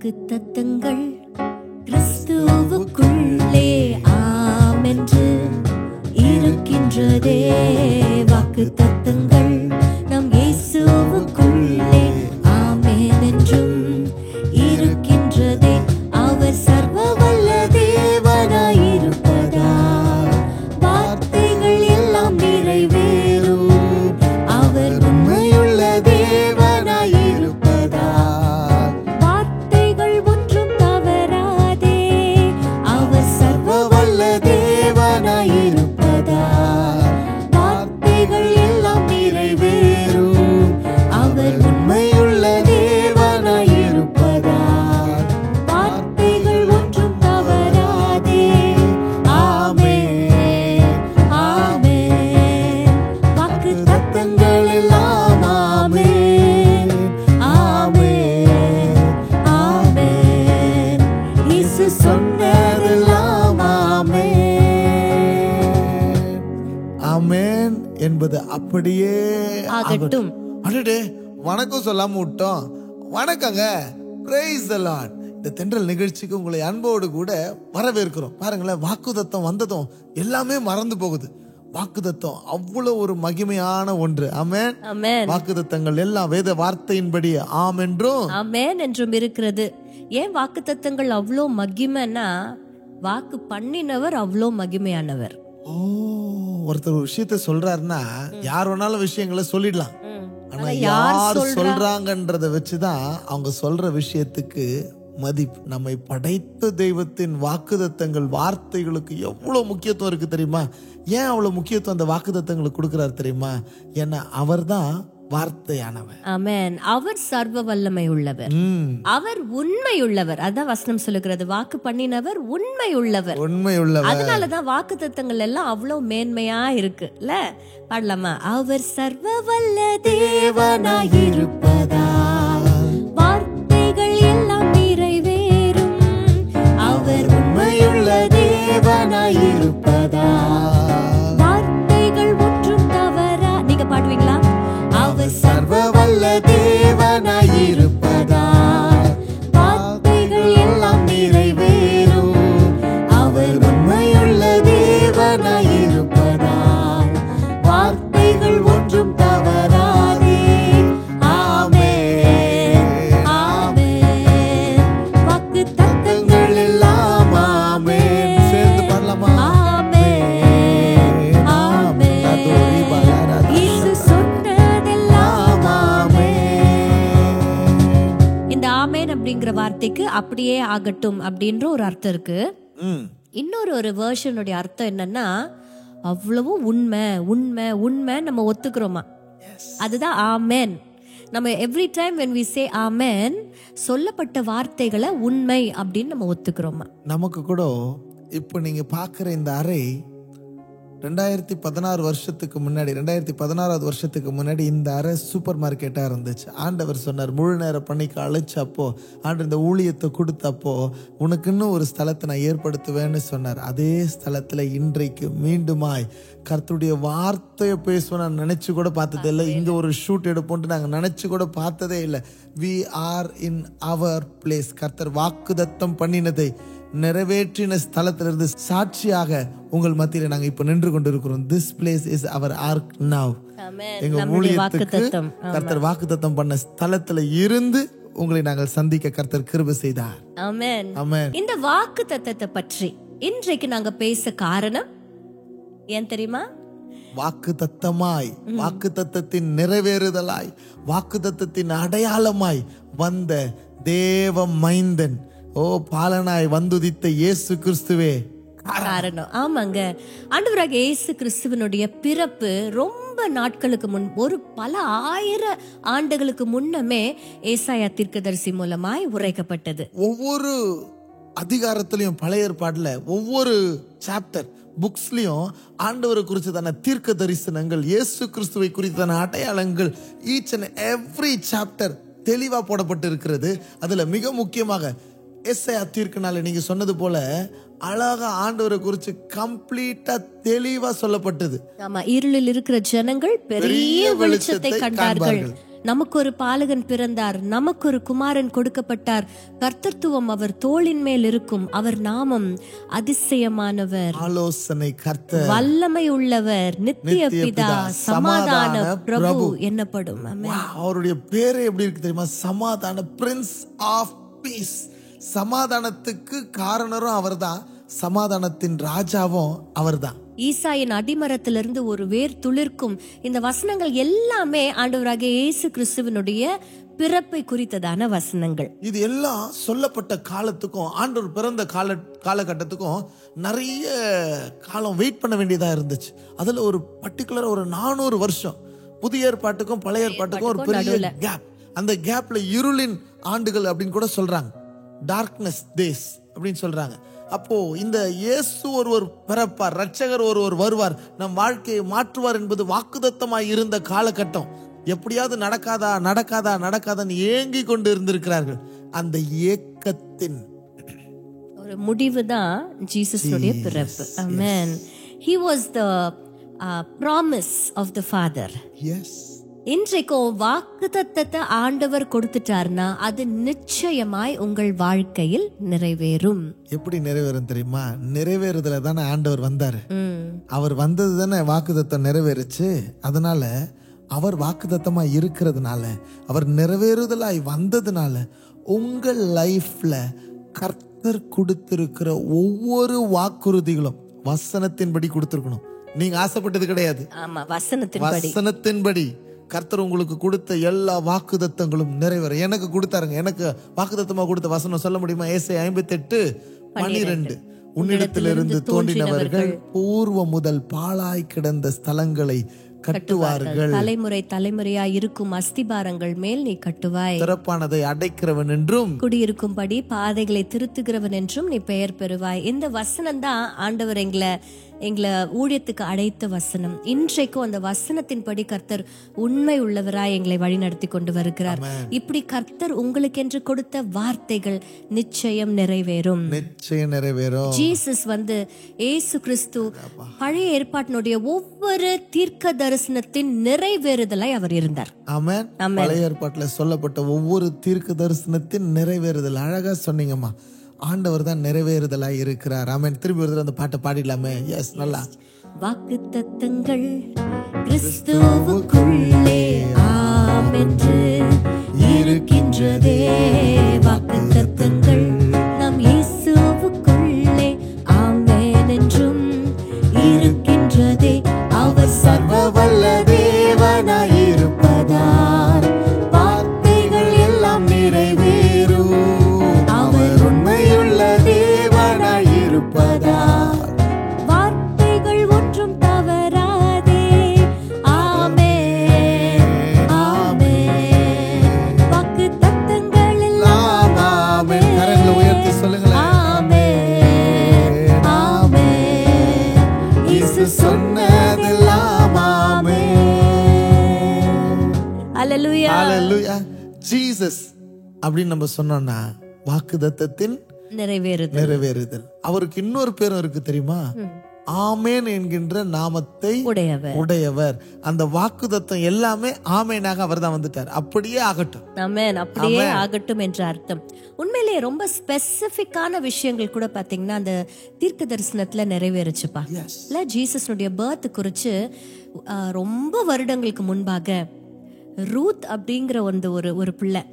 வாக்குத்தத்தங்கள் கிறிஸ்துவுக்குள்ளே ஆமென்று இருக்கின்றதே. வாக்குத்தத்தங்கள் நம் இயேசுவுக்குள்ளே ஆமென் என்றும் இருக்கின்றதே. அவர் சர்வ வல்ல தேவனாயிருப்பதால் வார்த்தைகள் எல்லாம் நிறைவேறும். அவர் உண்மையுள்ள தேவனாயிருப்பதால் வார்த்தைகள் ஒன்றும் தவறாதே. அவர் சர்வ வல்ல தேவனாயிருப்பதால் வார்த்தைகள் எல்லாம் நிறைவேறும். அவர் உண்மையுள்ள தேவனாயிருப்பதால் வார்த்தைகள் ஒன்றும் தவறாதே. ஆமென், ஆமென். வாக்குத்தத்தங்கள் எல்லாம் ஆமென், ஆமென், ஆமென். இயேசு சொன்னதெல்லாம் ஆமென். ஆமென் என்பது அப்படியே ஆகட்டும். அடடே, வணக்கம் சொல்லாம விட்டோம். வணக்கங்க, பிரைஸ் தி லார்ட். இந்த தென்றல் நிகழ்ச்சிக்கு உங்களை அன்போடு கூட வரவேற்கிறோம். பாருங்களேன், வாக்குத்தத்தம் வந்ததும் எல்லாமே மறந்து போகுது. வாக்குத்தத்தம் அவ்வளவு ஒரு மகிமையான ஒன்று. ஆமென், ஆமென், வாக்குத்தத்தங்கள் எல்லாம் வேத வார்த்தையின்படி ஆம் என்றும் ஆமென் என்றும் இருக்கிறது. ஏன் வாக்குத்தத்தங்கள் அவ்வளோ மகிமைன்னா, வாக்கு பண்ணினவர் அவ்வளோ மகிமையானவர். ஓ, ஒருத்தர் ஒரு விஷயத்த சொல்றாருன்னா யார் வேணாலும் விஷயங்களை சொல்லிடலாம். ஆனா யார் சொல்றாங்கன்றத வச்சுதான் அவங்க சொல்ற விஷயத்துக்கு மதிப்பு. நம்மை படைத்த தெய்வத்தின் வாக்குத்தத்தங்கள் வார்த்தைகளுக்கு எவ்வளவு முக்கியத்துவம் இருக்கு தெரியுமா? ஏன் அவ்வளவு முக்கியத்துவம் அந்த வாக்குத்தத்தங்களுக்கு கொடுக்கிறார் தெரியுமா? ஏன்னா அவர்தான் வார்த்தையானவர். ஆமென். அவர் சர்வ வல்லமை உள்ளவர், அவர் உண்மை உள்ளவர். அதான் வசனம் சொல்லுகிறது, வாக்கு பண்ணினவர் உண்மை உள்ளவர். உண்மை உள்ளவர். அதனாலதான் வாக்கு தத்தங்கள் எல்லாம் அவ்வளவு மேன்மையா இருக்குல்ல. பாடலாமா? அவர் சர்வ வல்ல தேவனாயிருப்பதால் வார்த்தைகள் எல்லாம் நிறைவேறும். அவர் உண்மையுள்ள தேவனாயிருப்பதால் வார்த்தைகள் ஒன்றும் தவறா. நீங்க பாடுவீங்களா? அவர் சர்வ வல்ல தேவனாயிருப்பதால் வார்த்தைகள் எல்லாம் நிறைவேறும். அவர் உண்மையுள்ள தேவனாயிருப்பதால் வார்த்தைகள் ஒன்றும் தவறாதே. ஆமென், ஆமென். வாக்குத்தத்தங்கள் எல்லாம் ஆமென். சேர்ந்து பாடலாமா? ஆமென், ஆமென். இயேசு சொன்னதெல்லாம் ஆமென். இந்த ஆமென் அப்படிங்கிற வார்த்தைக்கு அப்படியே ஆகட்டும் அப்படின்ற ஒரு அர்த்தம் இருக்கு. இன்னொரு ஒரு வெர்ஷனுடைய அர்த்தம் என்னன்னா, அவ்வளவு உண்மை உண்மை உண்மை நம்ம ஒத்துக்கிறோமா, அதுதான் ஆமென். நம்ம every time when we say ஆமென், சொல்லப்பட்ட வார்த்தைகளை உண்மை அப்படின்னு நம்ம ஒத்துக்கிறோமா? நமக்கு கூட இப்போ நீங்க பாக்குற இந்த அறை 2016 வருஷத்துக்கு முன்னாடி, 2016வது வருஷத்துக்கு முன்னாடி இந்த அறை சூப்பர் மார்க்கெட்டா இருந்துச்சு. ஆண்டவர் சொன்னார், முழு நேர பணிக்கு அழைச்சப்போ, ஆண்டு இந்த ஊழியத்தை கொடுத்தப்போ உனக்குன்னு ஒரு ஸ்தலத்தை நான் ஏற்படுத்துவேன்னு சொன்னார். அதே ஸ்தலத்துல இன்றைக்கு மீண்டுமாய் கர்த்தருடைய வார்த்தையை பேசுவோம் நான் நினைச்சு கூட பார்த்ததே இல்லை. இங்க ஒரு ஷூட் எடுப்போம்ட்டு நாங்க நினைச்சு கூட பார்த்ததே இல்லை. we are in our place. கர்த்தர் வாக்குத்தத்தம் பண்ணினதை நிறைவேற்றின ஸ்தலத்திலிருந்து சாட்சியாக உங்கள் மத்தியில நாங்க இப்ப நின்று கொண்டிருக்கிறோம். This place is our ark now. எங்க ஊழியத்துக்கு கர்த்தர் வாக்குத்தத்தம் பண்ண ஸ்தலத்துல இருந்து உங்களை நாங்கள் சந்திக்க கர்த்தர் கிருபை செய்தார். ஆமென், ஆமென். இந்த வாக்குத்தத்தத்தை பற்றி இன்றைக்கு நாங்க பேச காரணம் ஏன் தெரியுமா? வாக்குத்தத்தமாய், வாக்குத்தத்தத்தின் நிறைவேறுதலாய், வாக்குத்தத்தத்தின் அடையாளமாய் வந்த தேவ மைந்தன், ஓ பாலனாய் வந்துதித்த இயேசு கிறிஸ்துவே காரணம். ஆமாங்க, ஆண்டவராக இயேசு கிறிஸ்துவனுடைய பிறப்பு ரொம்ப நாட்களுக்கு முன், ஒரு பல ஆயிரம் ஆண்டுகளுக்கு முன்னமே ஏசாயா தீர்க்கதரிசி மூலமாய் உரைக்கப்பட்டது. ஒவ்வொரு அதிகாரத்திலையும் பழைய ஏற்பாடுல ஒவ்வொரு சாப்டர் புக்ஸ்லயும் ஆண்டவரை குறிச்சதான தீர்க்க தரிசனங்கள், இயேசு கிறிஸ்துவை குறித்தான அடையாளங்கள், ஈச் அண்ட் எவ்ரி சாப்டர் தெளிவா போடப்பட்டு இருக்கிறது. அதுல மிக முக்கியமாக எஸ்ஐயா தீர்க்கனால நீங்க சொன்னது போல அழகா ஆண்டவரை குறிச்சு கம்ப்ளீட்டா தெளிவா சொல்லப்பட்டது. ஆமா, இருளில் இருக்கிற ஜனங்கள் பெரிய வெளிச்சத்தை கண்டார்கள். நமக்கு ஒரு பாலகன் பிறந்தார், நமக்கு ஒரு குமாரன் கொடுக்கப்பட்டார், கர்த்தத்துவம் அவர் தோளின் மேல் இருக்கும், அவர் நாமம் அதிசயமானவர், ஆலோசனை கர்த்தர், வல்லமை உள்ளவர், நித்திய பிதா, சமாதான பிரபு என்னப்படும். அவருடைய பேரே எப்படி இருக்கு தெரியுமா? சமாதான, பிரின்ஸ் ஆஃப் பீஸ். சமாதானத்துக்கு காரணரும் அவர்தான், சமாதானத்தின் ராஜாவும் அவர்தான். ஈசாயின் அடிமரத்திலிருந்து ஒரு வேர் துளிர்க்கும். இந்த வசனங்கள் எல்லாமே ஆண்டவராகிய இயேசு கிறிஸ்துவினுடைய பிறப்பை குறித்ததான வசனங்கள். இது எல்லாம் சொல்லப்பட்ட காலத்துக்கும் ஆண்டவர் பிறந்த காலகட்டத்துக்கும் நிறைய காலம் வெயிட் பண்ண வேண்டியதா இருந்துச்சு. அதுல ஒரு பர்டிகுலர் ஒரு 400 வருஷம் புதிய ஏற்பாட்டுக்கும் பழைய ஏற்பாட்டுக்கும் ஒரு பெரிய கேப். அந்த கேப்ல இருளின் ஆண்டுகள் அப்படின்னு கூட சொல்றாங்க, டார்க்னஸ் டேஸ் அப்படின்னு சொல்றாங்க. அப்போ இந்த இயேசு ஒருவர் பிறப்பார், ரட்சகர் ஒருவர் வருவார், நம் வாழ்க்கையை மாற்றுவார் என்பது வாக்குத்தத்தமாய் இருந்த காலகட்டம். எப்படியாவது நடக்காதா நடக்காதா நடக்காதான்னு ஏங்கி கொண்டு இருந்திருக்கிறார்கள். அந்த ஏக்கத்தின் ஒரு முடிவு தான் ஜீசஸுடைய பிறப்பு. ஆமென். He was the promise of the Father. Yes. இன்றைக்கும் வாக்குத்தத்தத்தை ஆண்டவர் கொடுத்துட்டார்னா அது நிச்சயமாய் உங்கள் வாழ்க்கையில் நிறைவேறும். எப்படி நிறைவேறும் தெரியுமா? நிறைவேறுதல தானே ஆண்டவர் வந்தாரு. அவர் வந்தது தானே வாக்குத்தத்தம் நிறைவேறுச்சு. அதனால அவர் வாக்குத்தத்தமா இருக்கிறதுனால, அவர் நிறைவேறுதலாய் வந்ததுனால உங்கள் லைஃப்ல கர்த்தர் கொடுத்திருக்கிற ஒவ்வொரு வாக்குறுதிகளும் வசனத்தின்படி கொடுத்திருக்கணும். நீங்க ஆசைப்பட்டது கிடையாது. ஆமா, வசனத்தின்படி கர்த்தர் உங்களுக்கு கொடுத்த எல்லா வாக்குத்தத்தங்களும் நிறைவேறும். எனக்கு கொடுத்தாருங்க, எனக்கு வாக்குத்தத்தமா கொடுத்த வசனம் சொல்ல முடியுமா? ஏசாயா 58:12, உன்னிடத்திலிருந்து தோன்றினவர்கள் பூர்வ முதல் பாழாய் கிடந்த ஸ்தலங்களை கட்டுவார்கள், தலைமுறையாய் இருக்கும் அஸ்திபாரங்கள் மேல் நீ கட்டுவாய், திறப்பானதை அடைக்கிறவன் என்றும் குடியிருக்கும்படி பாதைகளை திருத்துகிறவன் என்றும் நீ பெயர் பெறுவாய். இந்த வசனம் தான் ஆண்டவர் எங்களை ஊழியத்துக்கு அழைத்த வசனம். இன்றைக்கும் அந்த வசனத்தின்படி கர்த்தர் உண்மை உள்ளவராய் எங்களை வழிநடத்தி கொண்டு வருகிறார். இப்படி கர்த்தர் உங்களுக்கு என்று கொடுத்த வார்த்தைகள் நிச்சயம் நிறைவேறும். ஜீசஸ் இயேசு கிறிஸ்து பழைய ஏற்பாட்டினுடைய ஒவ்வொரு தீர்க்க தரிசனத்தின் நிறைவேறுதலாய் அவர் இருந்தார். ஆமென். பழைய ஏற்பாட்டுல சொல்லப்பட்ட ஒவ்வொரு தீர்க்க தரிசனத்தின் நிறைவேறுதல். அழகா சொன்னீங்கம்மா. ஆண்டவர் தான் நிறைவேறுதலாய் இருக்கிறார். ஆமென். திரும்பி ஒரு அந்த பாட்டை பாடிடலாமே? எஸ், நல்லா. வாக்குத்தத்தங்கள் கிறிஸ்துவுக்குள்ளே ஆம் என்று இருக்கின்றதே, வாக்குத்தத்தங்கள் நம் இயேசுவுக்குள்ளே ஆமென் என்றும் இருக்கின்றதே. அவர் சர்வ வல்ல தேவனாய் இருப்பதால் வார்த்தைகள் எல்லாம் நிறைவேறும். அவர் உண்மையுள்ள தேவனாய் இருப்பதால் வார்த்தைகள் ஒன்றும் தவறாதே. ஆமென், ஆமென். வாக்குத்தத்தங்கள் எல்லாம் ஆமென். கரங்களை உயர்த்தி சொல்லுங்களேன். ஆமென், ஆமென். இயேசு சொன்னதெல்லாம் ஆமென். ஹல்லேலூயா, ஹல்லேலூயா. ஜீசஸ் அப்படின்னு நம்ம சொன்னோம்னா வாக்குத்தத்தத்தின் நிறைவேறுதல். அவருக்கு இன்னொரு பேரும் இருக்கு தெரியுமா? ஆமேன் என்கின்ற நாமத்தை உடையவர். அந்த வாக்குத்தத்தம் எல்லாமே ஆமேனாக அவர் தான் வந்துட்டார். அப்படியே ஆகட்டும், ஆமென், அப்படியே ஆகட்டும் என்ற அர்த்தம். உண்மையிலேயே ரொம்ப ஸ்பெசிபிக்கான விஷயங்கள் கூட பாத்தீங்கன்னா அந்த தீர்க்க தரிசனத்துல நிறைவேறுச்சுப்பா. இல்ல, ஜீசஸ்னுடைய பர்த் குறிச்சு ரொம்ப வருடங்களுக்கு முன்பாக ரூத் அப்படிங்கிற ஒரு பிள்ளை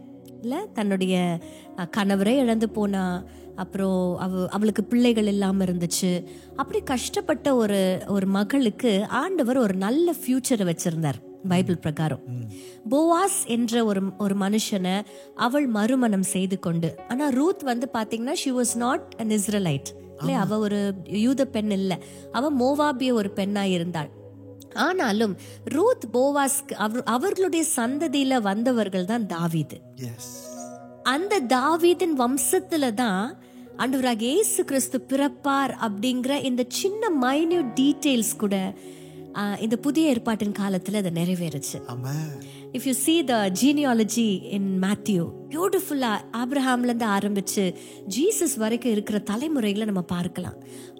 இல்ல, தன்னுடைய கணவரை இழந்து போனா, அப்புறம் அவளுக்கு பிள்ளைகள் இல்லாம இருந்துச்சு. அப்படி கஷ்டப்பட்ட ஒரு மகளுக்கு ஆண்டவர் ஒரு நல்ல ஃபியூச்சரை வச்சிருந்தார் பைபிள் பிரகாரம். போவாஸ் என்ற ஒரு மனுஷனை அவள் மறுமணம் செய்து கொண்டு, ஆனா ரூத் பாத்தீங்கன்னா she was not an Israelite. இல்ல, அவ ஒரு யூத பெண் இல்ல, அவ மோவாபிய ஒரு பெண்ணா இருந்தாள். ஆனாலும் ரூத் போவாஸ்க்கு அவர்களுடைய சந்ததியில வந்தவர்கள் தான் தாவீது. அந்த தாவீதின் வம்சத்துல தான் ஆண்டவராகிய இயேசு கிறிஸ்து பிறப்பார் அப்படிங்கிற இந்த சின்ன மைன்யூட் டீடைல்ஸ் கூட இந்த புதிய ஏற்பாட்டின் காலத்துல அது நிறைவேறுச்சு. If you see the genealogy in Matthew, பியூட்டிஃபுல்லா ஆபிரஹாம்ல இருந்து ஆரம்பிச்சு ஜீசஸ் வரைக்கும் இருக்கிற தலைமுறைகளை நம்ம பார்க்கலாம்.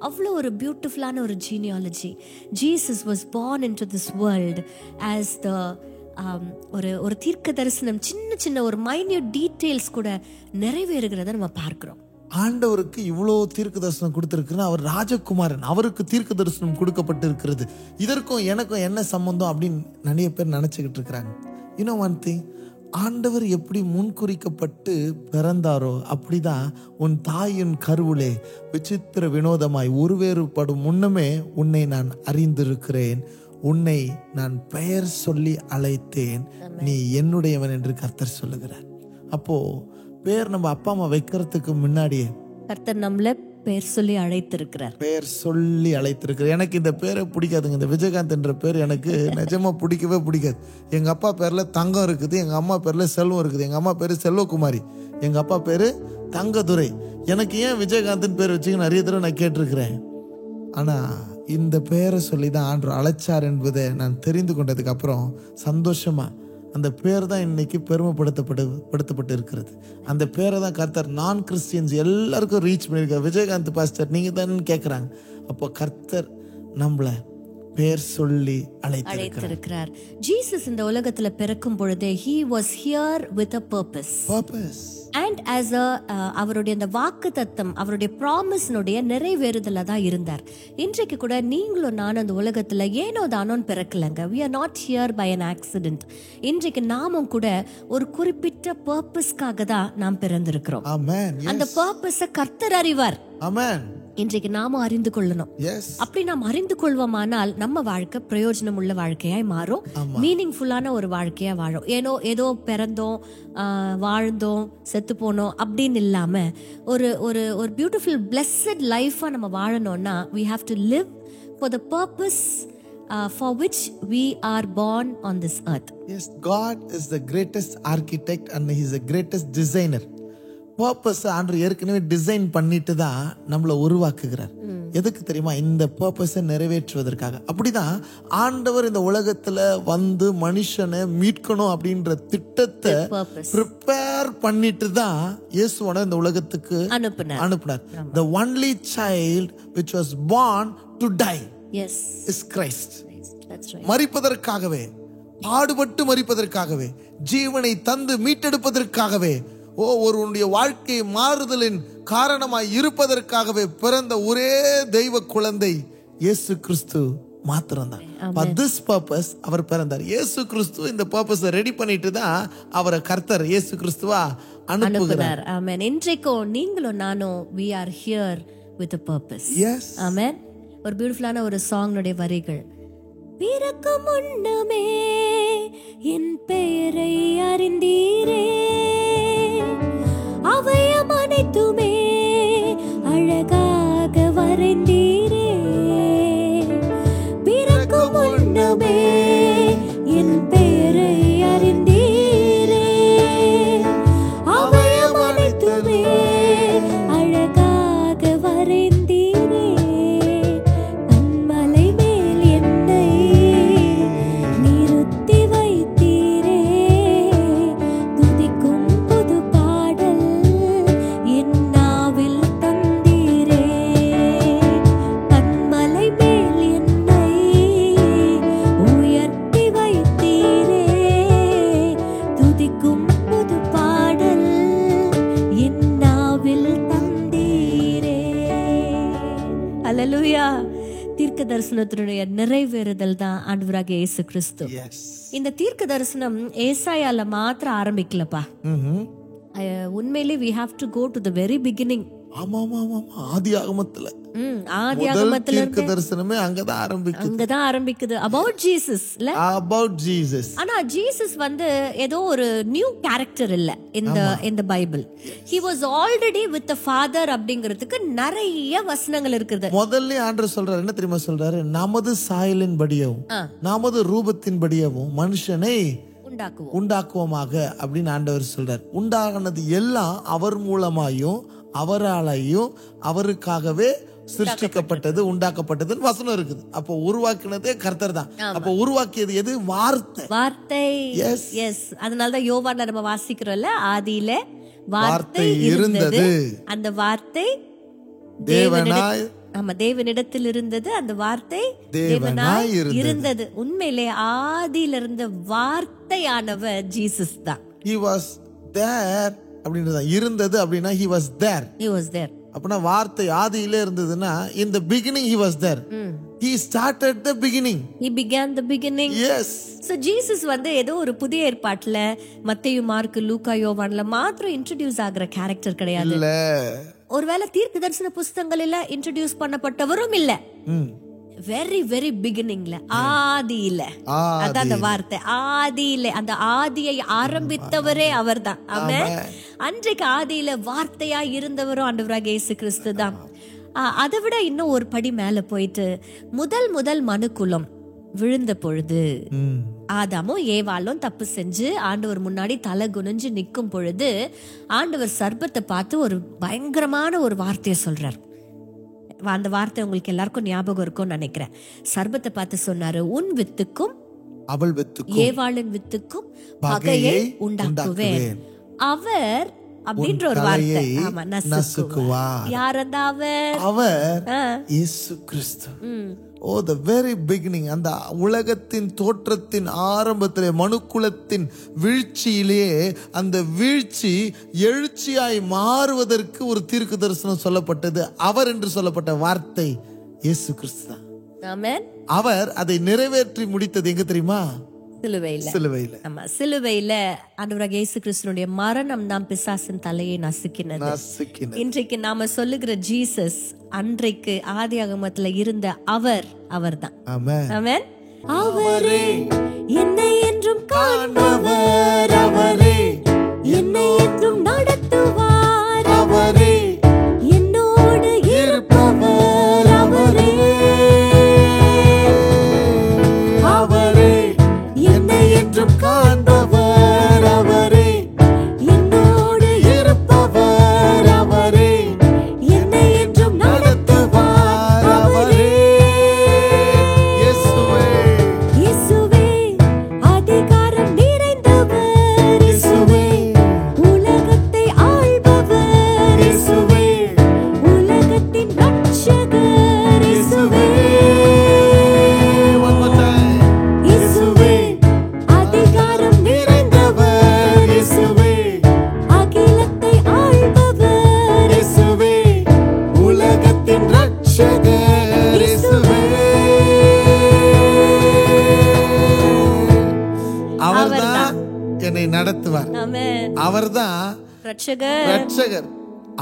அவ்வளோ ஒரு பியூட்டிஃபுல்லான ஒரு genealogy. Jesus was born into this world as the ஒரு ஒரு தீர்க்க தரிசனம் சின்ன சின்ன ஒரு மைன்யூட் டீட்டெயில்ஸ் கூட நிறைவேறுகிறத நம்ம பார்க்கிறோம். ஆண்டவருக்கு இவ்வளோ தீர்க்க தரிசனம் கொடுத்திருக்குன்னா, அவர் ராஜகுமாரன், அவருக்கு தீர்க்க தரிசனம் கொடுக்கப்பட்டு இருக்கிறது. இதற்கும் எனக்கும் என்ன சம்பந்தம் அப்படின்னு நிறைய பேர் நினைச்சுக்கிட்டு இருக்கிறாங்க. இன்னும் ஒன் திங், ஆண்டவர் எப்படி முன்குறிக்கப்பட்டு பிறந்தாரோ அப்படிதான் உன் தாயின் கருவிலே விசித்திர வினோதமாய் ஒருவேறுபடும் முன்னமே உன்னை நான் அறிந்திருக்கிறேன், உன்னை நான் பெயர் சொல்லி அழைத்தேன், நீ என்னுடையவன் என்று கர்த்தர் சொல்லுகிறார். அப்போ பேர் நம்ம அப்பா அம்மா வைக்கிறதுக்கு முன்னாடியே கர்த்தர் நம்மள பேர் சொல்லி அழைத்திருக்கிறார். பேர் சொல்லி அழைத்திருக்கிறார். எனக்கு இந்த பேரை பிடிக்காதுங்க. இந்த விஜயகாந்த் என்ற பேர் எனக்கு நிஜமா பிடிக்கவே பிடிக்காது. எங்க அப்பா பேர்ல தங்கம் இருக்குது, எங்க அம்மா பேர்ல செல்வம் இருக்குது. எங்க அம்மா பேரு செல்வகுமாரி, எங்க அப்பா பேரு தங்கதுரை. எனக்கு ஏன் விஜயகாந்த் பேர் வச்சுக்க நிறைய தடவை நான் கேட்டிருக்கிறேன். ஆனா இந்த பேரை சொல்லி தான் ஆண்டவர் அழைச்சார் என்பதை நான் தெரிந்து கொண்டதுக்கு அப்புறம் சந்தோஷமா அந்த பேர் தான் இன்னைக்கு பெருமைப்படுத்தப்பட்டு இருக்கிறது. அந்த பேரை தான் கர்த்தர் நான் கிறிஸ்டியன்ஸ் எல்லாருக்கும் ரீச் பண்ணியிருக்கார். விஜயகாந்த் பாஸ்டர் நீங்க தானே கேட்குறாங்க. அப்போ கர்த்தர் நம்மள பேர் சொல்லி அழைத்திருக்கிறார். ஜீசஸ் இந்த உலகத்துல பிறக்கும் பொழுதே he was here with a purpose. And as a அவருடைய அந்த வாக்குத்தத்தம், அவருடைய ப்ராமிஸ்னுடைய நிறைவேறுதல தான் இருந்தார். இன்றைக்கு கூட நீங்களும் நானும் அந்த உலகத்துல ஏனோ தானோன்னு பிறக்கலங்க. we are not here by an accident. இன்றைக்கு நாமும் கூட ஒரு குறிப்பிட்ட பர்பஸ்க்காக தான் நாம் பிறந்திருக்கிறோம். அந்த பர்பஸை கர்த்தர் அறிவார். இன்றைக்கு நாம அறிந்து கொள்ளணும். அப்படி நாம் அறிந்து கொள்வோமானால் நம்ம வாழ்க்கை பிரயோஜனம் உள்ள வாழ்க்கையாய் மாறும், மீனிங்ஃபுல்லான ஒரு வாழ்க்கையா வாழும். ஏதோ பிறந்தோம், வாழ்ந்தோம், செத்து போனோம் அப்படின்னு இல்லாம ஒரு ஒரு ஒரு பியூட்டிஃபுல் பிளெஸட் லைஃபா நம்ம வாழணும்னா we have to live for the purpose for which we are born on this earth. Yes, God is the greatest architect and he is the greatest designer. Purpose ஆண்டவர் ஏற்கனவே டிசைன் பண்ணிட்டு தான் நம்மளை உருவாக்குகிறார். எதுக்கு தெரியுமா? இந்த பர்பஸை நிறைவேற்றுவதற்காக. அப்படிதான் ஆண்டவர் இந்த உலகத்துல வந்து மனுஷனை மீட்கணும் அப்படின்ற திட்டத்தை ப்ரிப்பேர் பண்ணிட்டு தான் இயேசுவை இந்த உலகத்துக்கு அனுப்பினார். The only child which was born to die is Christ. மரிப்பதற்காகவே, பாடுபட்டு மரிப்பதற்காகவே, ஜீவனை தந்து மீட்டெடுப்பதற்காகவே, ஒருவனுடைய வாழ்க்கை மாறுதலின் காரணமாய் இருப்பதற்காகவே பிறந்த ஒரே தெய்வ குழந்தை இயேசு கிறிஸ்து மாத்திரம்தான். For this purpose அவர் பிறந்தார். இயேசு கிறிஸ்து இந்த பர்பஸை ரெடி பண்ணிட்டு தான் அவரை கர்த்தர் இயேசு கிறிஸ்துவா அனுப்புகிறார். ஆமென். இன்றைக்கும் நீங்களும் நானும் we are here with a purpose. ஆமென். ஒரு பியூட்டிஃபுல்லான ஒரு சாங்னுடைய வரிகள். பிறக்கும் முன்னமே என் பெயரை அறிந்தீரே, அவயம் அனைத்துமே அழகாக வரைந்தீரே, பிறக்கும் முன்னமே என் பெயரை அறிந்தீரே, அவயம் அனைத்துமே அழகாக வரைந்தீரே, கண்மலை மேல் என்னை நிறுத்தி வைத்தீரே, துதிக்கும் புது பாடல் என் நாவில் தந்தீரே, கண்மலை மேல் என்னை உயர்த்தி வைத்தீரே, துதிக்கும் புது பாடல் என் நாவில் தந்தீரே. அல்லேலூயா. தீர்க்க தரிசனத்தினுடைய நிறைவேறுதல் தான் ஆண்டவராகிய இயேசு கிறிஸ்து. இந்த தீர்க்க தரிசனம் ஏசாயால மாத்திரம் ஆரம்பிக்கலப்பா. உண்மையிலே we have to go to the very beginning. ஆதியாகமத்துல தீர்க்க தரிசனமே அங்கதான் ஆரம்பிக்குது. about Jesus இல்ல? about Jesus. ஆனா ஜீசஸ் வந்து ஏதோ ஒரு நியூ கேரக்டர் இல்ல இந்த Bible. he was already with the father அப்படிங்கிறதுக்கு நிறைய வசனங்கள் இருக்குது. முதல்ல ஆண்டவர் சொல்றாரு, என்ன தெரியுமா சொல்றாரு? நமது சாயலின் படியவும் நமது ரூபத்தின் படியவும் மனுஷனை உண்டாக்குவோமாக அப்படின்னு ஆண்டவர் சொல்றார். உண்டானது எல்லாம் அவர் மூலமாயும் அவராலையும் அவருக்காகவே சிருஷ்டிக்கப்பட்டது, உண்டாக்கப்பட்டதுன்னு வசனம் இருக்குது. அப்போ உருவாக்கினதே கர்த்தர் தான். அப்போ உருவாக்கியது எது? வார்த்தை. எஸ். அதனாலதான் யோவான்ல நம்ம வாசிக்கிறோம்ல, ஆதியில வார்த்தை இருந்தது, அந்த வார்த்தை தேவனாய் ஆமா, தேவனிடத்தில் இருந்தது, அந்த வார்த்தை தேவனாய் தேவனாய் இருந்தது. இருந்தது. உண்மையிலே ஆதியில இருந்த வார்த்தையானவர் ஜீசஸ் தான். he was there அப்படின்றது இருந்தது அப்படின்னா he was there. He was there. அப்படின்னா வார்த்தை ஆதியிலே இருந்ததுன்னா in the beginning he was there. he started the beginning. He began the beginning. yes. So Jesus வந்து ஏதோ ஒரு புதிய ஏற்பாட்டுல மத்தேயு, மார்க்கு, லூக்கா, யோவான்ல மாத்திரம் இன்ட்ரோடியூஸ் ஆகுற கேரக்டர் கிடையாது. இல்ல ஒருவேளை தீர்க்க தரிசன புஸ்தகங்களில இன்ட்ரோடியூஸ் பண்ணப்பட்டவரும் இல்ல. வெரி வெரி பிகினிங்ல, ஆதியில, அதான் அந்த வார்த்தை ஆதியில, அந்த ஆதியை ஆரம்பித்தவரே அவர்தான். ஆமென். அன்றைக்கு ஆதியில வார்த்தையா இருந்தவரும் ஆண்டவராகிய இயேசு கிறிஸ்து தான். அதை விட இன்னும் ஒரு படி மேல போயிட்டு முதல் மனுக்குலம் விழுந்த பொழுது, ஆதாமும் ஏவாளும் தப்பு செஞ்சு ஆண்டவர் முன்னாடி தலை குனிஞ்சு நிற்கும் பொழுது, ஆண்டவர் சர்ப்பத்தை பார்த்து ஒரு பயங்கரமான ஒரு வார்த்தையை சொல்றார். அந்த வார்த்தை உங்களுக்கு எல்லாருக்கும் ஞாபகம் இருக்கும்னு நினைக்கிறேன். சர்ப்பத்தை பார்த்து சொன்னாரு, உன் வித்துக்கும் அவள் வித்துக்கும் ஏவாளின் வித்துக்கும் பகையை உண்டாக்குவேன். அவர் அப்படின்ற ஒரு வார்த்தை. ஆமா, நசுக்குவார். யார் அந்த அவர்? அவர் இயேசு கிறிஸ்து. ஓ, the very beginning, அந்த உலகத்தின் தோற்றத்தின் ஆரம்பத்திலே மனுக்குலத்தின் வீழ்ச்சியிலேயே அந்த வீழ்ச்சி எழுச்சியாய் மாறுவதற்கு ஒரு தீர்க்க தரிசனம் சொல்லப்பட்டது. அவர் என்று சொல்லப்பட்ட வார்த்தை இயேசு கிறிஸ்து தான். ஆமென். அவர் அதை நிறைவேற்றி முடித்தது எங்க தெரியுமா? சிலுவையில. ஆமா, சிலுவையில ஆண்டவராகிய இயேசு கிறிஸ்துவினுடைய மரணம் தான் பிசாசின் தலையை நசுக்கினது. இன்றைக்கு நாம சொல்லுகிற ஜீசஸ் அன்றைக்கு ஆதியாகமத்துல இருந்த அவர்தான். ஆமென். அவரே என்னை என்றும் காண்பவர், அவரே என்னை என்றும் நடத்துவார், அவரே என்னோடு இருப்பவர், அவரே என்றும் காண்பவர், அவரே என்னோடு இருப்பவர், அவரே என்னை என்றும் நடத்துவார், அவரே இயேசுவே அதிகாரம் நிறைந்தவர், இயேசுவே உலகத்தை ஆள்பவர், இயேசுவே உலகத்தின் ரட்சகர், இயேசுவே நடத்துவார். அவர்தான் ரட்சகர்,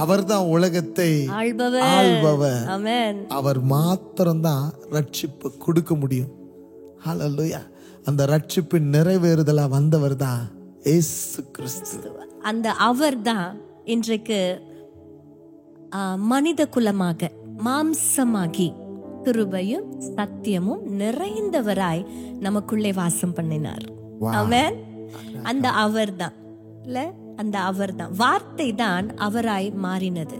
அவர்தான் உலகத்தை ஆள்பவர். அவர் மாத்திரம்தான் ரட்சிப்பு கொடுக்க முடியும். ஹல்லேலூயா. அந்த ரட்சிப்பின் நிறைவேறுதலா வந்தவர் தான் இயேசு கிறிஸ்து. அந்த அவர்தான் இன்றைக்கு மனித குலமாக மாம்சமாகி கிருபையும் சத்தியமும் நிறைந்தவராய் நமக்குள்ளே வாசம் பண்ணினார். ஆமென். அந்த அவர்தான் இல்ல, அந்த அவர்தான், வார்த்தை தான் அவராய் மாறினது.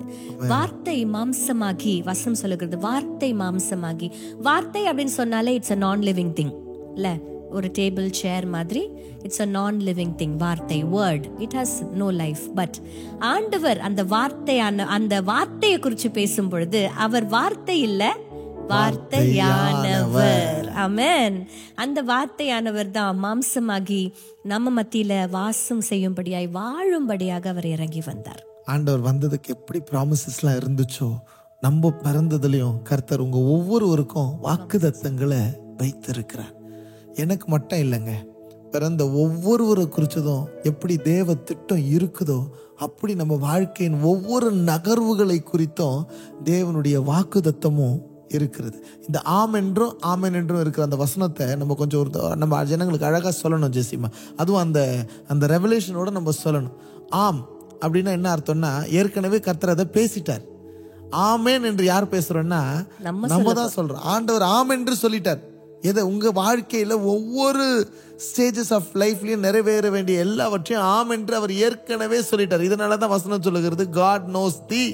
வார்த்தை மாம்சமாகி, வசனம் சொல்லுகிறது வார்த்தை மாம்சமாகி. வார்த்தை அப்படின்னு சொன்னாலே it's a non living thing இல்ல, ஒரு டேபிள் சேர் மாதிரி. It's a non living thing. வார்த்தை, word, it has no life. But ஆண்டவர் அந்த வார்த்தையான, அந்த வார்த்தையை குறித்து பேசும் பொழுது அவர் வார்த்தை இல்ல, வார்த்தையானவர். ஆமென். அந்த வார்த்தையானவர் தான் மாம்சமாகி நம்ம மத்தியில வாசம் செய்யும்படியாய் வாழும்படியாக அவர் இறங்கி வந்தார். ஆண்டவர் வந்ததுக்கு எப்படி ப்ராமிசஸ்லாம் இருந்துச்சோ, நம்ம பிறந்ததுலயும் கர்த்தர் உங்க ஒவ்வொருவருக்கும் வாக்குத்தத்தங்களை வைத்திருக்கிறார். எனக்கு மட்டும் இல்லைங்க, பிறந்த ஒவ்வொருவரை குறிச்சதும் எப்படி தேவ திட்டம் இருக்குதோ அப்படி நம்ம வாழ்க்கையின் ஒவ்வொரு நகர்வுகளை குறித்தும் தேவனுடைய வாக்குத்தத்தமும் இருக்கிறது. இந்த ஆமென் என்றும் இருக்கிற அந்த வசனத்தை நம்ம கொஞ்சம் நம்ம ஜனங்களுக்கு அழகா சொல்லணும் ஜெசிமா. அதுவும் அந்த ரெவலேஷனோட நம்ம சொல்லணும். ஆம் அப்படின்னா என்ன அர்த்தம்னா, ஏற்கனவே கர்த்தர் அதை பேசிட்டார். ஆமென் என்று யார் பேசுறோம்னா நம்ம தான் சொல்றோம். ஆண்டவர் ஆமென் என்று சொல்லிட்டார். எதை உங்க வாழ்க்கையில ஒவ்வொரு ஸ்டேஜஸ் ஆஃப் லைஃப்லயும் நிறைவேற வேண்டிய எல்லாவற்றையும் ஆம் என்று அவர் ஏற்கனவே சொல்லிட்டார். இதனாலதான் வசனம் சொல்லுகிறது, God knows the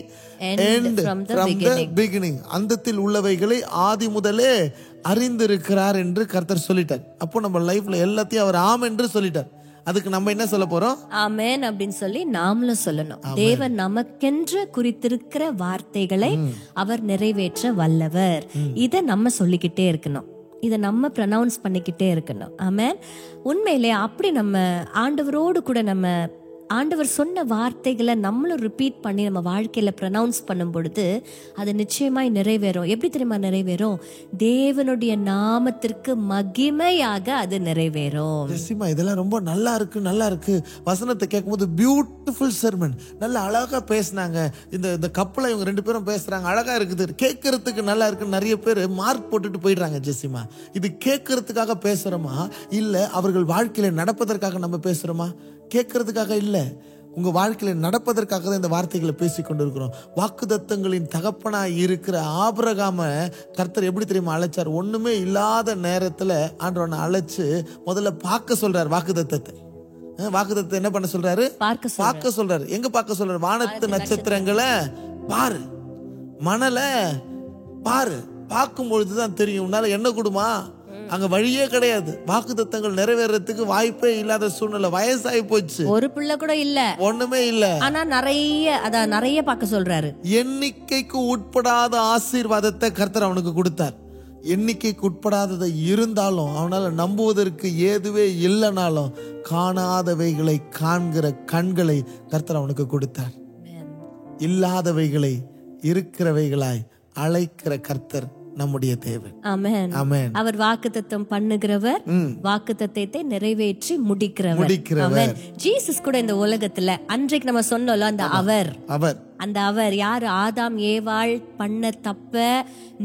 end from the beginning. அந்தத்தில் உள்ளவைகளை ஆதி முதலே அறிந்திருக்கிறார் என்று கர்த்தர் சொல்லிட்டார். அப்போ நம்ம லைஃப்ல எல்லாத்தையும் அவர் ஆம் என்று சொல்லிட்டார். அதுக்கு நம்ம என்ன சொல்ல போறோம்? ஆமென் அப்படின்னு சொல்லி நாமளும் சொல்லணும். தேவன் நமக்கென்று குறித்திருக்கிற வார்த்தைகளை அவர் நிறைவேற்ற வல்லவர். இத நம்ம சொல்லிக்கிட்டே இருக்கணும். இதை நம்ம ப்ரனவுன்ஸ் பண்ணிக்கிட்டே இருக்கணும். ஆமென். உண்மையிலே அப்படி நம்ம ஆண்டவரோடு கூட நம்ம ஆண்டவர் சொன்ன வார்த்தைகளை நம்மளும் ரிப்பீட் பண்ணி நம்ம வாழ்க்கையில ப்ரனவுன்ஸ் பண்ணும் பொழுது அது நிச்சயமாய் நிறைவேறும். எப்படி தெரியுமா நிறைவேறும்? தேவனுடைய நாமத்திற்கு மகிமையாக அது நிறைவேறும். ஜெசிமா, இதெல்லாம் ரொம்ப நல்லா இருக்கு. வசனத்தை கேட்கும்போது பியூட்டிஃபுல் செர்மன், நல்ல அழகா பேசினாங்க. இந்த கப்பலை இவங்க 2 பேரும் பேசுறாங்க, அழகா இருக்குது, கேட்கறதுக்கு நல்லா இருக்குன்னு நிறைய பேர் மார்க் போட்டுட்டு போயிடுறாங்க. ஜெசிமா, இது கேட்கறதுக்காக பேசுறோமா இல்ல அவர்கள் வாழ்க்கையில நடப்பதற்காக நம்ம பேசுறோமா? கேட்கறதுக்காக இல்ல, உங்க வாழ்க்கையில நடப்பதற்காக தான் இந்த வார்த்தைகளை பேசிக் கொண்டிருக்கிறோம். வாக்குத்தத்தங்களின் தகப்பனாய் இருக்கிற ஆபிரகாம கர்த்தர் எப்படி தெரியுமா அழைச்சார்? ஒண்ணுமே இல்லாத நேரத்துல ஆண்டவனை அழைச்சு முதல்ல பார்க்க சொல்றாரு. வாக்குத்தத்தத்தை என்ன பண்ண சொல்றாரு? பார்க்க சொல்றாரு. எங்க பார்க்க சொல்றாரு? வானத்து நட்சத்திரங்களை பாரு, மணலை பாரு. பார்க்கும் பொழுதுதான் தெரியும். உன்னால என்ன கொடுமா? அங்க வழியே கிடையாது. வாக்குத்தத்தங்கள் நிறைவேறதுக்கு வாய்ப்பே இல்லாத சூழ்நிலை. வயசாகி போச்சு, ஒரு பிள்ளை கூட இல்ல, ஒண்ணுமே இல்ல. ஆனா நிறைய பார்க்க சொல்றாரு. எண்ணிக்கைக்கு உட்படாத ஆசீர்வாதத்தை கர்த்தர் அவனுக்கு கொடுத்தார். எண்ணிக்கைக்கு உட்படாததை இருந்தாலும் அவனால நம்புவதற்கு ஏதுவே இல்லைனாலும் காணாதவைகளை காண்கிற கண்களை கர்த்தர் அவனுக்கு கொடுத்தார். இல்லாதவைகளை இருக்கிறவைகளாய் அழைக்கிற கர்த்தர் நம்முடைய தேவன். ஆமென், ஆமென். அவர் வாக்குத்தத்தம் பண்ணுகிறவர், வாக்குத்தத்தத்தை நிறைவேற்றி முடிக்கிறவர். ஜீசஸ் கூட இந்த உலகத்துல அன்றைக்கு நம்ம சொன்னோம்ல, அந்த அவர் யாரு? ஆதாம் ஏவாள் பண்ண தப்ப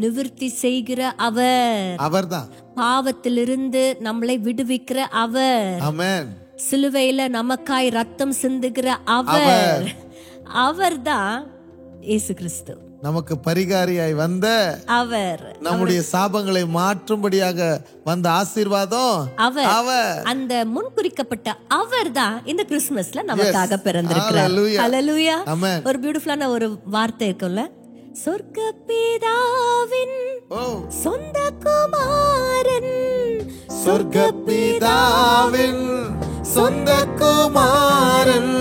நிவர்த்தி செய்கிற அவர்தான். பாவத்திலிருந்து நம்மளை விடுவிக்கிற அவர். சிலுவையில நமக்காய் ரத்தம் சிந்துகிற அவர்தான் இயேசு கிறிஸ்து. நமக்கு பரிகாரியாய் வந்த அவர், நம்முடைய சாபங்களை மாற்றும்படியாக வந்த ஆசீர்வாதம் அவர். அந்த முன்குறிக்கப்பட்ட அவர் தான் இந்த கிறிஸ்துமஸ்ல நமக்காக பிறந்திருக்கிறார். ஹல்லேலூயா. ஒரு பியூட்டிஃபுல்லான ஒரு வார்த்தை இருக்குல்ல, சொர்க்க பிதாவின் சொந்த குமாரன், சொர்க்க பிதாவின் சொந்த குமாரன்,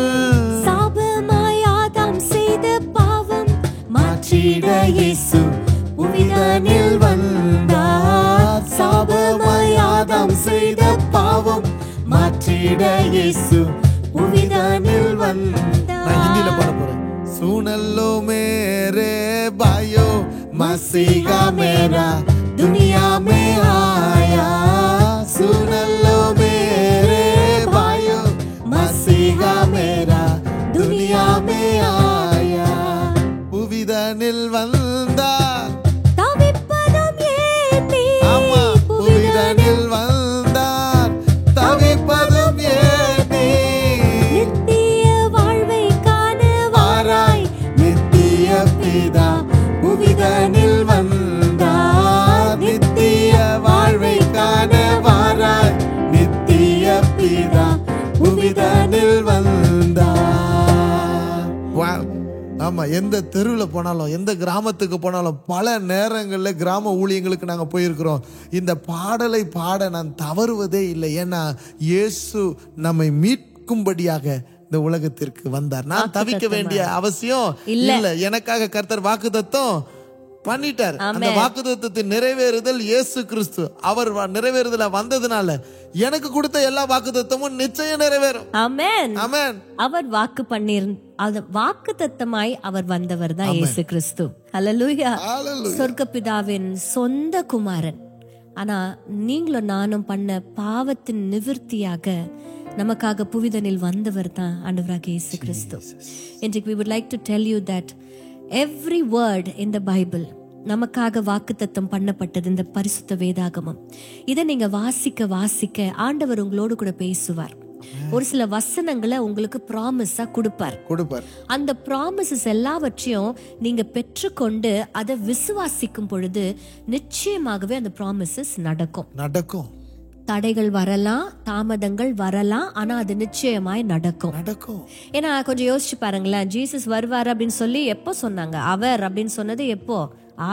சாபமாய் ஆதாம் செய்த பாவம் மாற்றிட இயேசு புவிதனில் வந்தார். சாபமாய் ஆதாம் செய்த பாவம் மாற்றிட இயேசு புவிதனில் வந்தார். நான் ஹிந்தில பாட போறேன். सुनलो मेरे भाइयों, मसीहा मेरा दुनिया में आया. सुन लो मेरे भाइयों, मसीहा मेरा दुनिया में आया. புவிதனில் வந்தார், தவிப்பதும் ஏனே. ஆமா, புவிதனில் வந்தார், தவிப்பதும் ஏனே. நித்திய வாழ்வை காண வாராய், நித்திய பிதா புவிதனில் வந்தார். நித்திய வாழ்வை காண வாராய், நித்திய பிதா புவிதனில் வந்தார். ஆமா, எந்த தெருவில் போனாலும், எந்த கிராமத்துக்கு போனாலும், பல நேரங்களில் கிராம ஊழியங்களுக்கு நாங்கள் போயிருக்கிறோம். இந்த பாடலை பாட நான் தவறுவதே இல்லை. ஏன்னா இயேசு நம்மை மீட்கும்படியாக இந்த உலகத்திற்கு வந்தார். நான் தவிக்க வேண்டிய அவசியம் இல்ல. எனக்காக கர்த்தர் வாக்குத்தத்தம் பண்ணிட்டார். அந்த வாக்குத்தத்தத்தின் நிறைவேறுதல் இயேசு கிறிஸ்து. அவர் நிறைவேறுதல வந்ததுனால எனக்கு கொடுத்த எல்லா வாக்குத்தத்தமும் நிச்சயம் நிறைவேறும். ஆமென், ஆமென். அவர் வாக்கு பண்ணிருந்த வாக்குத்தத்தமாய் அவர் வந்தவர் தான் இயேசு கிறிஸ்து. ஹல்லேலூயா. சொர்க்க பிதாவின் சொந்த குமாரன். ஆனா நீங்களும் நானும் பண்ண பாவத்தின் நிவர்த்தியாக நமக்காக புவிதனில் வந்தவர் தான் ஆண்டவராகிய இயேசு கிறிஸ்து. இன்றைக்கு we would like to tell you that every word in the Bible நமக்காக வாக்குத்தத்தம் பண்ணப்பட்டது. இந்த பரிசுத்த வேதாகமம், இதை நீங்க வாசிக்க ஆண்டவர் உங்களோடு கூட பேசுவார். ஒரு சில வசனங்களை உங்களுக்கு ப்ராமிஸா கொடுப்பார். அந்த ப்ராமிசஸ் எல்லாவற்றையும் நீங்க பெற்றுக்கொண்டு அதை விசுவாசிக்கும் பொழுது நிச்சயமாகவே அந்த ப்ராமிசஸ் நடக்கும். தடைகள் வரலாம், தாமதங்கள் வரலாம், ஆனா அது நிச்சயமாய் நடக்கும். ஏன்னா கொஞ்சம் யோசிச்சு பாருங்களேன், ஜீசஸ் வருவார் அப்படின்னு சொல்லி எப்போ சொன்னாங்க? அவர் அப்படின்னு சொன்னது எப்போ?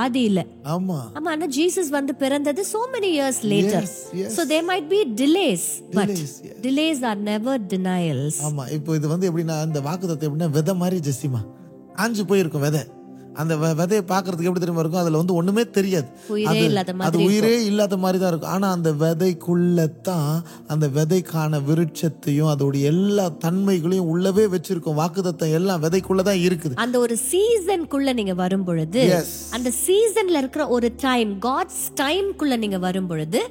ஆதியில. ஆமா. ஆமா, ஆனா ஜீசஸ் வந்து பிறந்தது so many years later. Yes, yes. So there might be delays, but Delays, yes. delays are never denials. ஆமா, இப்போ இது வந்து எப்படின்னா, இந்த வாக்குத்தத்தம் எப்படின்னா விதை மாதிரி ஜெசிமா, ஆஞ்சு போயிருக்கும் விதை. அந்த விதையை பார்க்கறதுக்கு எப்படி தெரியுமா இருக்கும், அதுல வந்து ஒண்ணுமே தெரியாது, அது உயிரே இல்லாத மாதிரி தான் இருக்கும். ஆனா அந்த விதைக்குள்ளதான் அந்த விதைக்கான விருட்சத்தையும் அதோடைய எல்லா தன்மைகளையும் உள்ளவே வச்சிருக்கும். வாக்குத்தத்தம் எல்லாம் விதைக்குள்ளதான் இருக்குது. அந்த ஒரு சீசனுக்குள்ள நீங்க வரும் பொழுது, அந்த சீசன்ல இருக்கிற ஒரு டைம், காட்ஸ் டைம்க்குள்ள நீங்க வரும் பொழுது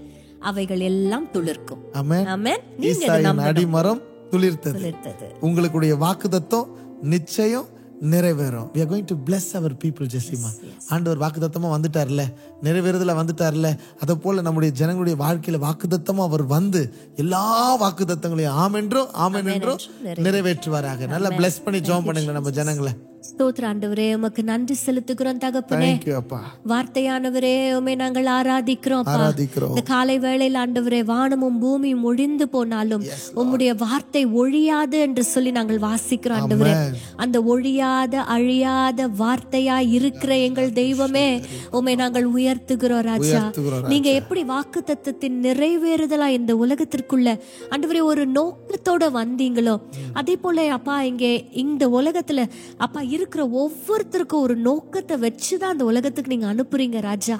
அவைகள் எல்லாம் துளிர்க்கும். ஆமென். ஆமென். ஈசாயின் அடிமரம் துளிர்த்தது. உங்களுடைய வாக்குத்தத்தம் நிச்சயம் நிறைவேறும். We are going to bless our people, Jezima. ஆண்டவர் வாக்குத்தத்தமா வந்துட்டார்ல, நிறைவேறுதல வந்துட்டார்ல, அதை போல நம்முடைய ஜனங்களுடைய வாழ்க்கையில வாக்குத்தத்தமா அவர் வந்து எல்லா வாக்குத்தத்தங்களையும் ஆமென்றும் ஆமென் என்றும் நிறைவேற்றுவாராக. நல்லா பிளஸ் பண்ணி ஜெபம் பண்ணுங்க நம்ம ஜனங்களை. ஸ்தோத்திர ஆண்டவரே, உமக்கு நன்றி செலுத்துகிறோம் தகப்பனே. வார்த்தையானவரே, உம்மை நாங்கள் ஆராதிக்கிறோம். இந்த காலை வேளையில் ஆண்டவரே, வானமும் பூமியும் ஒழிந்து போனாலும் உம்முடைய வார்த்தை ஒழியாது என்று சொல்லி நாங்கள் வாசிக்கிறோம் ஆண்டவரே. அந்த ஒழியாத அழியாத வார்த்தையா இருக்கிற எங்கள் தெய்வமே, உம்மை நாங்கள் உயர்த்துகிறோம் ராஜா. நீங்க எப்படி வாக்குத்தத்தத்தின் நிறைவேறுதலா இந்த உலகத்திற்குள்ள ஆண்டவரே ஒரு நோக்கத்தோட வந்தீங்களோ, அதே போல அப்பா இங்கே இந்த உலகத்துல அப்பா இருக்கிற ஒவ்வொருத்தருக்கும் ஒரு நோக்கத்தை வச்சுதான் அந்த உலகத்துக்கு நீங்க அனுப்புறீங்க ராஜா.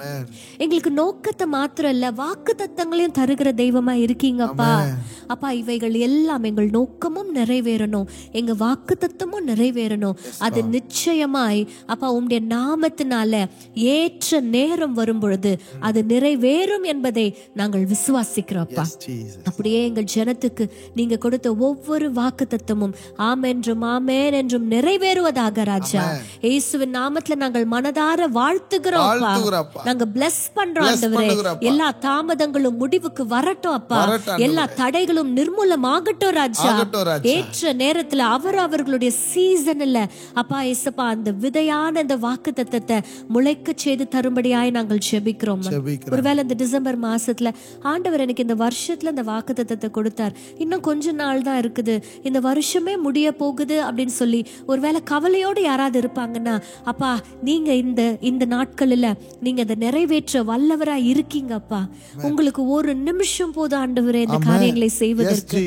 எங்களுக்கு நோக்கத்தை மாத்திரம் இல்ல, வாக்கு தத்தங்களையும் தருகிற தெய்வமா இருக்கீங்க அப்பா. அப்பா இவைகள் எல்லாம் எங்கள் நோக்கமும் நிறைவேறணும், எங்க வாக்கு தத்தமும் நிறைவேறணும். அது நிச்சயமாய் அப்பா உம்முடைய நாமத்தினால ஏற்ற நேரம் வரும் பொழுது அது நிறைவேறும் என்பதை நாங்கள் விசுவாசிக்கிறோம் அப்பா. அப்படியே எங்கள் ஜனத்துக்கு நீங்க கொடுத்த ஒவ்வொரு வாக்கு தத்தமும் ஆமென்றும் ஆமென் என்றும் நிறைவேறுவதாக ராஜா. இயேசுவின் நாமத்துல நாங்கள் மனதார வாழ்த்துகிறோம் அப்பா. நாங்க பிளஸ் பண்றோம் ஆண்டவரே. எல்லா தாமதங்களும் முடிவுக்கு வரட்டும் அப்பா. எல்லா தடைகளும் நிர்மூலமாகட்டும் ராஜா. ஏற்ற நேரத்துல அவர்களுடைய சீசன்ல அப்பா இயேசுப்பா அந்த விதையான அந்த வாக்குத்தத்தத்தை முளைக்க செய்து தரும்படியாய் நாங்கள் ஜெபிக்கிறோம். ஒருவேளை இந்த டிசம்பர் மாசத்துல ஆண்டவர் எனக்கு இந்த வருஷத்துல இந்த வாக்குத்தத்தத்தை கொடுத்தார், இன்னும் கொஞ்ச நாள் தான் இருக்குது, இந்த வருஷமே முடிய போகுது அப்படின்னு சொல்லி ஒருவேளை கவலையோடு யாராவது இருப்பாங்கன்னா, அப்பா நீங்க இந்த நாட்களில் நீங்க அதை நிறைவேற்ற வல்லவரா இருக்கீங்க அப்பா. உங்களுக்கு ஒரு நிமிஷம் போது ஆண்டவரே இந்த காரியங்களை செய்வதற்கு.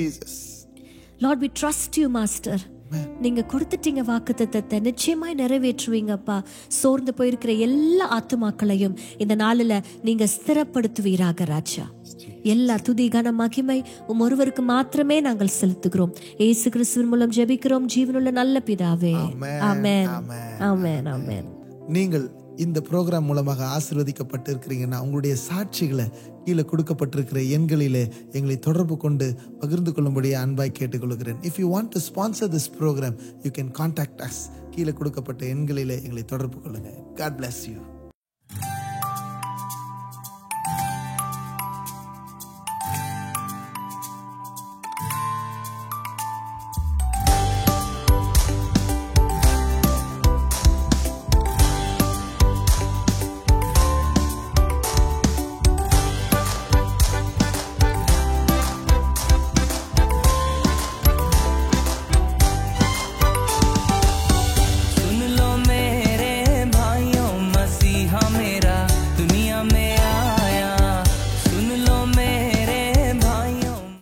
Lord, we trust you, Master. நீங்க கொடுத்துட்டீங்க வாக்குத்தத்தத்தை, நிச்சயமாய் நிறைவேற்றுவீங்கப்பா. சோர்ந்து போயிருக்கிற எல்லா ஆத்துமாக்களையும் இந்த நாளில நீங்க ஸ்திரப்படுத்துவீராக ராஜா. எல்லா துதி கன மகிமை ஒருவருக்கு மாத்திரமே நாங்கள் செலுத்துகிறோம். இயேசு கிறிஸ்துவின் மூலம் ஜெபிக்கிறோம் ஜீவனுள்ள நல்ல பிதாவே. ஆமென் ஆமென் ஆமென். நீங்கள் இந்த ப்ரோக்ராம் மூலமாக ஆசீர்வதிக்கப்பட்டு இருக்கிறீங்கன்னா உங்களுடைய சாட்சிகளை கீழே கொடுக்கப்பட்டிருக்கிற எண்களிலே எங்களை தொடர்பு கொண்டு பகிர்ந்து கொள்ளும்படி அன்பாய் கேட்டுக்கொள்கிறேன். If you want to sponsor this programme you can contact us. கீழே கொடுக்கப்பட்ட எண்களிலே எங்களை தொடர்பு கொள்ளுங்க. God bless you.